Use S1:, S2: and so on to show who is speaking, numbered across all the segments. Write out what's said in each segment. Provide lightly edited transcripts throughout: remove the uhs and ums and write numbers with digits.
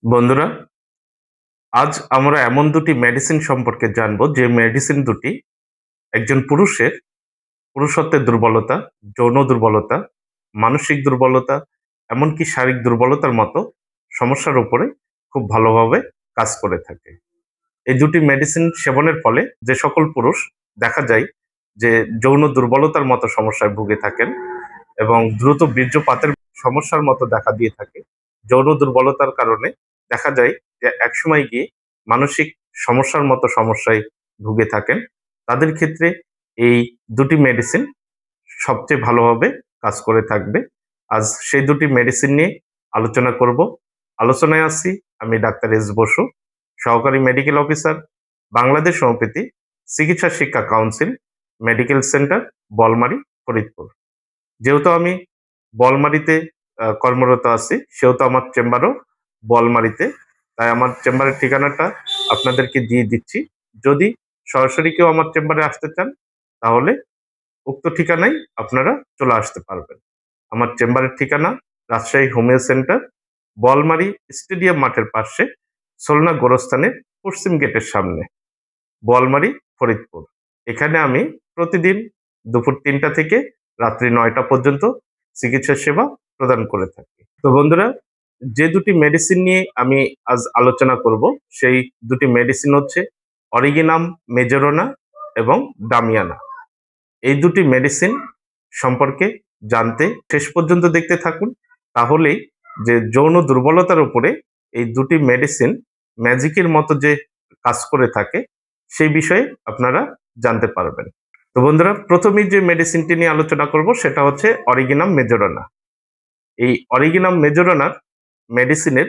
S1: বন্ধুরা, আজ আমরা এমন দুটি মেডিসিন সম্পর্কে জানবো যে মেডিসিন দুটি একজন পুরুষের পুরুষত্বের দুর্বলতা, যৌন দুর্বলতা, মানসিক দুর্বলতা, এমনকি শারীরিক দুর্বলতার মতো সমস্যার উপরে খুব ভালোভাবে কাজ করে থাকে। এই দুটি মেডিসিন সেবনের ফলে যে সকল পুরুষ দেখা যায় যে যৌন দুর্বলতার মতো সমস্যায় ভুগে থাকেন এবং দ্রুত বীর্যপাতের সমস্যার মতো দেখা দিয়ে থাকে। যৌন দুর্বলতার কারণে দেখা যায় যে একসময় গিয়ে মানসিক সমস্যার মতো সমস্যায় ভুগে থাকেন। তাদের ক্ষেত্রে এই দুটি মেডিসিন সবচেয়ে ভালোভাবে কাজ করে থাকবে। আজ সেই দুটি মেডিসিন নিয়ে আলোচনা করব। আলোচনায় আছি আমি ডাক্তার এস বসু, সহকারী মেডিকেল অফিসার, বাংলাদেশ হোমিওপ্যাথি চিকিৎসা শিক্ষা council, medical centre, Boalmari, Faridpur. যেহেতু আমি বলমারীতে কর্মরত আছি, সেহেতু আমার চেম্বারও বলমারীতে। তাই আমার চেম্বারের ঠিকানাটা আপনাদেরকে দিয়ে দিচ্ছি। যদি সরাসরি কেউ আমার চেম্বারে আসতে চান, তাহলে উক্ত ঠিকানায় আপনারা চলে আসতে পারবেন। আমার চেম্বারের ঠিকানা Rajshahi homeo centre, Boalmari stadium মাঠের পাশে, সোলনা গোরস্থানের পশ্চিম গেটের সামনে, বলমারী, ফরিদপুর। এখানে আমি প্রতিদিন দুপুর ৩টা থেকে রাত্রি ৯টা পর্যন্ত চিকিৎসা সেবা প্রদান করে থাকি। তো বন্ধুরা, যে দুটি মেডিসিন নিয়ে আমি আজ আলোচনা করব, সেই দুটি মেডিসিন হচ্ছে অরিগিনাম মেজোরোনা এবং ডামিয়ানা। এই দুটি মেডিসিন সম্পর্কে জানতে শেষ পর্যন্ত দেখতে থাকুন। তাহলেই যে যৌন দুর্বলতার উপরে এই দুটি মেডিসিন ম্যাজিকের মতো যে কাজ করে থাকে, সেই বিষয়ে আপনারা জানতে পারবেন। তো বন্ধুরা, প্রথমেই যে মেডিসিনটি নিয়ে আলোচনা করব সেটা হচ্ছে অরিগিনাম মেজোরোনা। এই অরিগিনাম মেজোরোনার মেডিসিনের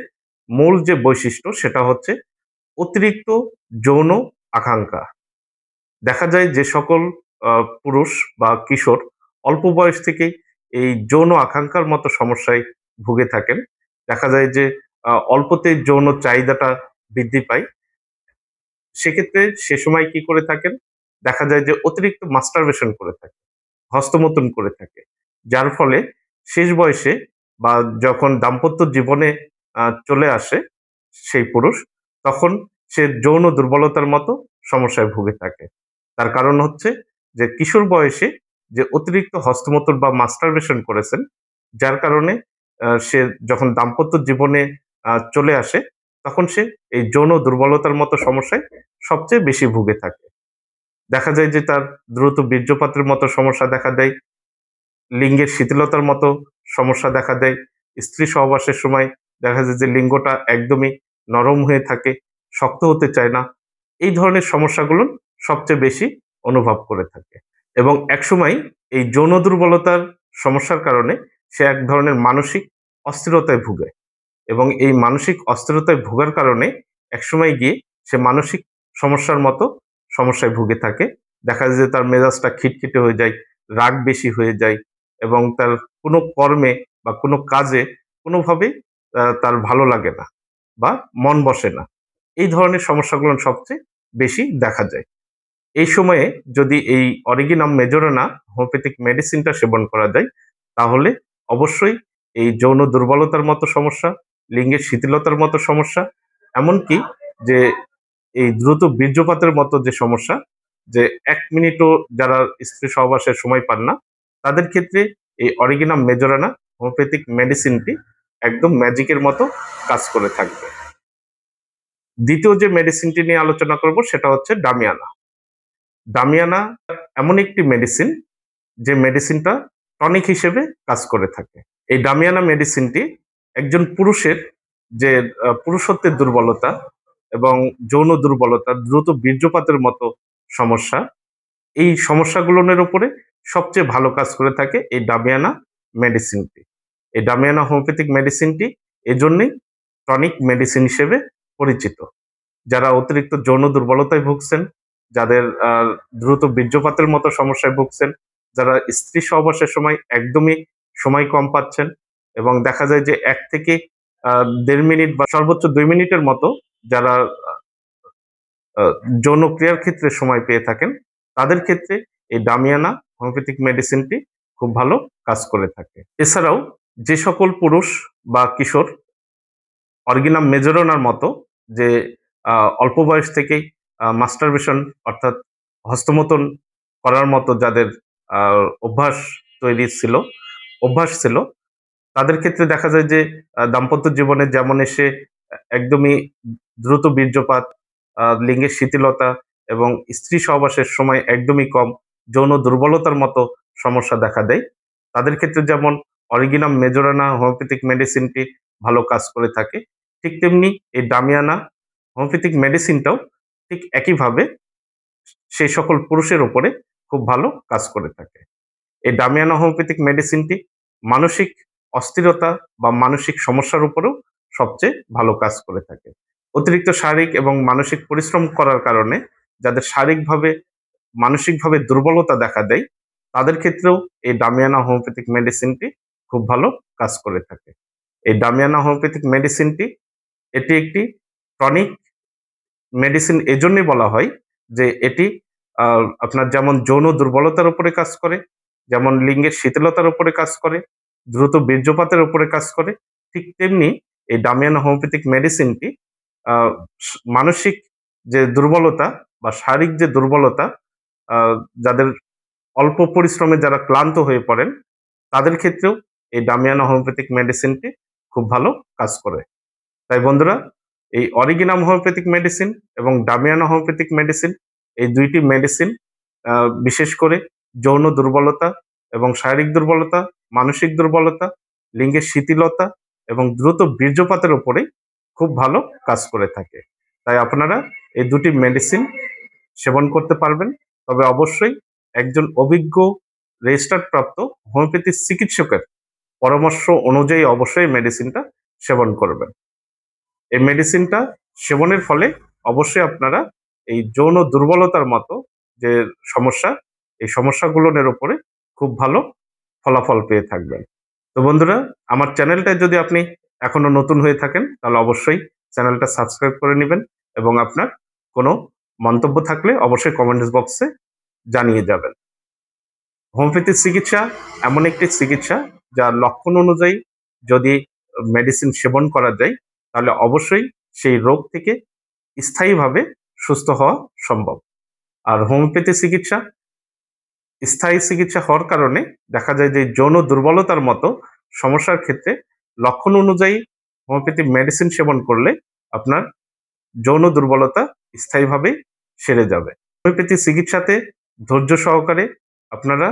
S1: মূল যে বৈশিষ্ট্য সেটা হচ্ছে অতিরিক্ত যৌন আকাঙ্ক্ষা। দেখা যায় যে সকল পুরুষ বা কিশোর অল্প বয়স থেকেই এই যৌন আকাঙ্ক্ষার মতো সমস্যায় ভুগে থাকেন। দেখা যায় যে অল্পতেই যৌন চাহিদাটা বৃদ্ধি পায়। সেক্ষেত্রে সে সময় কি করে থাকেন? দেখা যায় যে অতিরিক্ত মাস্টারবেশন করে থাকে, হস্তমৈথুন করে থাকে। যার ফলে শেষ বয়সে বা যখন দাম্পত্য জীবনে চলে আসে সেই পুরুষ, তখন সে যৌন দুর্বলতার মতো সমস্যায় ভুগে থাকে। তার কারণ হচ্ছে যে কিশোর বয়সে যে অতিরিক্ত হস্তমৈথুন বা মাস্টারবেশন করেছেন, যার কারণে সে যখন দাম্পত্য জীবনে চলে আসে, তখন সে এই যৌন দুর্বলতার মতো সমস্যায় সবচেয়ে বেশি ভুগে থাকে। দেখা যায় যে তার দ্রুত বীর্যপাতের মতো সমস্যা দেখা দেয়, লিঙ্গের শিথিলতার মতো সমস্যা দেখা দেয়। স্ত্রী সহবাসের সময় দেখা যায় যে লিঙ্গটা একদমই নরম হয়ে থাকে, শক্ত হতে চায় না। এই ধরনের সমস্যাগুলো সবচেয়ে বেশি অনুভব করে থাকে এবং একসময় এই যৌন দুর্বলতার সমস্যার কারণে সে এক ধরনের মানসিক অস্থিরতায় ভুগে এবং এই মানসিক অস্থিরতায় ভোগার কারণে একসময় গিয়ে সে মানসিক সমস্যার মতো সমস্যায় ভুগে থাকে। দেখা যায় যে তার মেজাজটা খিটখিটে হয়ে যায়, রাগ বেশি হয়ে যায় এবং তার কোনো কর্মে বা কোনো কাজে কোনোভাবেই তার ভালো লাগে না বা মন বসে না। এই ধরনের সমস্যাগুলো সবচেয়ে বেশি দেখা যায়। এই সময়ে যদি এই অরিগিনাম মেজোরানা হোমিওপ্যাথিক মেডিসিনটা সেবন করা যায়, তাহলে অবশ্যই এই যৌন দুর্বলতার মতো সমস্যা, লিঙ্গের শিথিলতার মতো সমস্যা, এমনকি যে এই দ্রুত বীর্যপাতের মতো যে সমস্যা, যে ১ মিনিটও যারা স্ত্রী সহবাসের সময় পান না, তাদের ক্ষেত্রে এই অরিগিনাম মেজোরানা হোমিওপ্যাথিক মেডিসিনটি একদম ম্যাজিকের মতো কাজ করে থাকবে। দ্বিতীয় যে মেডিসিনটি নিয়ে আলোচনা করব সেটা হচ্ছে ডামিয়ানা। ডামিয়ানা এমন একটি মেডিসিন যে মেডিসিনটা টনিক হিসেবে কাজ করে থাকে। এই ডামিয়ানা মেডিসিনটি একজন পুরুষের যে পুরুষত্বের দুর্বলতা এবং যৌন দুর্বলতা, দ্রুত বীর্যপাতের মতো সমস্যা, এই সমস্যাগুলোর উপরে সবচেয়ে ভালো কাজ করে থাকে এই ডামিয়ানা মেডিসিনটি। এই ডামিয়ানা হোমিওপ্যাথিক মেডিসিনটি এজন্যই টনিক মেডিসিন হিসেবে পরিচিত। যারা অতিরিক্ত যৌন দুর্বলতায় ভুগছেন, যাদের দ্রুত বীর্যপাতের মতো সমস্যায় ভুগছেন, যারা স্ত্রী সহবাসের সময় একদমই সময় কম পাচ্ছেন এবং দেখা যায় যে ১ থেকে ১.৫ মিনিট বা সর্বোচ্চ ২ মিনিটের মতো যারা আ যৌন ক্রিয়ার ক্ষেত্রে সময় পেয়ে থাকেন, তাদের ক্ষেত্রে এই ডামিয়ানা হোমিওপ্যাথিক মেডিসিনটি খুব ভালো কাজ করে থাকে। এছাড়াও যে সকল পুরুষ বা কিশোর অরিজিনাম মেজোরনার মতো যে অল্প বয়স থেকেই মাস্টারবেশন অর্থাৎ হস্তমৈথুন করার মতো যাদের অভ্যাস অভ্যাস ছিল, তাদের ক্ষেত্রে দেখা যায় যে দাম্পত্য জীবনে যেমন এসে একদমই দ্রুত বীর্যপাত, লিঙ্গের শিথিলতা এবং স্ত্রী সহবাসের সময় একদমই কম, যৌন দুর্বলতার মতো সমস্যা দেখা দেয়। তাদের ক্ষেত্রে যেমন অরিজিনাম মেজোরানা হোমিওপ্যাথিক মেডিসিনটি ভালো কাজ করে থাকে, ঠিক তেমনি এই ডামিয়ানা হোমিওপ্যাথিক মেডিসিনটাও ঠিক একইভাবে সেই সকল পুরুষের উপরে খুব ভালো কাজ করে থাকে। এই ডামিয়ানা হোমিওপ্যাথিক মেডিসিনটি মানসিক অস্থিরতা বা মানসিক সমস্যার উপরেও সবচেয়ে ভালো কাজ করে থাকে। অতিরিক্ত শারীরিক এবং মানসিক পরিশ্রম করার কারণে যাদের শারীরিকভাবে, মানসিকভাবে দুর্বলতা দেখা দেয়, তাদের ক্ষেত্রেও এই ডামিয়ানা হোমিওপ্যাথিক মেডিসিনটি খুব ভালো কাজ করে থাকে। এই ডামিয়ানা হোমিওপ্যাথিক মেডিসিনটি এটি একটি টনিক মেডিসিন এজন্যই বলা হয় যে এটি আপনার যেমন যৌন দুর্বলতার উপরে কাজ করে, যেমন লিঙ্গের শিথিলতার উপরে কাজ করে, দ্রুত বীর্যপাতের উপরে কাজ করে, ঠিক তেমনি এই ডামিয়ানা হোমিওপ্যাথিক মেডিসিনটি আ মানসিক যে দুর্বলতা বা শারীরিক যে দুর্বলতা, আ যাদের অল্প পরিশ্রমে যারা ক্লান্ত হয়ে পড়েন, তাদের ক্ষেত্রেও এই ডামিয়ানা হোমিওপ্যাথিক মেডিসিনটি খুব ভালো কাজ করে। তাই বন্ধুরা, এই অরিজিনাম হোমিওপ্যাথিক মেডিসিন এবং ডামিয়ানা হোমিওপ্যাথিক মেডিসিন, এই ২ টি মেডিসিন আ বিশেষ করে যৌন দুর্বলতা এবং শারীরিক দুর্বলতা, মানসিক দুর্বলতা, লিঙ্গের শিথিলতা এবং দ্রুত বীর্যপাতের উপরেই খুব ভালো কাজ করে থাকে। তাই আপনারা এই ২ টি মেডিসিন সেবন করতে পারবেন। তবে অবশ্যই একজন অভিজ্ঞ রেজিস্টার্ড প্রাপ্ত হোমিওপ্যাথি চিকিৎসকের পরামর্শ অনুযায়ী অবশ্যই মেডিসিনটা সেবন করবেন। এই মেডিসিনটা সেবনের ফলে অবশ্যই আপনারা এই যৌন দুর্বলতার মতো যে সমস্যা, এই সমস্যাগুলোর উপরে খুব ভালো ফলাফল পেয়ে থাকবেন। তো বন্ধুরা, আমার চ্যানেলটায় যদি আপনি এখনো নতুন হয়ে থাকেন, তাহলে অবশ্যই চ্যানেলটা সাবস্ক্রাইব করে নিবেন এবং আপনার কোনো মন্তব্য থাকলে অবশ্যই কমেন্টস বক্সে জানিয়ে যাবেন। হোমিওপ্যাথি চিকিৎসা এমন একটি চিকিৎসা যার লক্ষণ অনুযায়ী যদি মেডিসিন সেবন করা যায়, তাহলে অবশ্যই সেই রোগ থেকে স্থায়ীভাবে সুস্থ হওয়া সম্ভব। আর হোমিওপ্যাথি চিকিৎসা স্থায়ী চিকিৎসা হওয়ার কারণে দেখা যায় যে যৌন দুর্বলতার মতো সমস্যার ক্ষেত্রে লক্ষণ অনুযায়ী হোমিওপ্যাথি মেডিসিন সেবন করলে আপনার যৌন দুর্বলতা স্থায়ীভাবে সেরে যাবে। হোমিওপ্যাথি চিকিৎসাতে ধৈর্য সহকারে আপনারা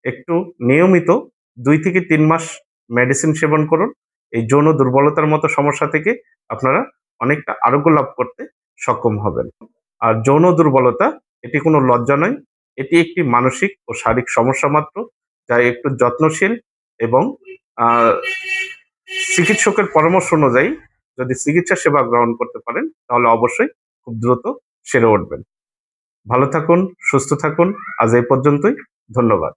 S1: একটু নিয়মিত ২ থেকে ৩ মাস মেডিসিন সেবন করুন। এই যৌন দুর্বলতার মতো সমস্যা থেকে আপনারা অনেকটা আরোগ্য লাভ করতে সক্ষম হবেন। আর যৌন দুর্বলতা এটি কোনো লজ্জা নয়, এটি একটি মানসিক ও শারীরিক সমস্যা মাত্র, যা একটু যত্নশীল এবং আ চিকিৎসকের পরামর্শ অনুযায়ী যদি চিকিৎসা সেবা গ্রহণ করতে পারেন, তাহলে অবশ্যই খুব দ্রুত সেরে উঠবেন। ভালো থাকুন, সুস্থ থাকুন। আজ এই পর্যন্তই। ধন্যবাদ।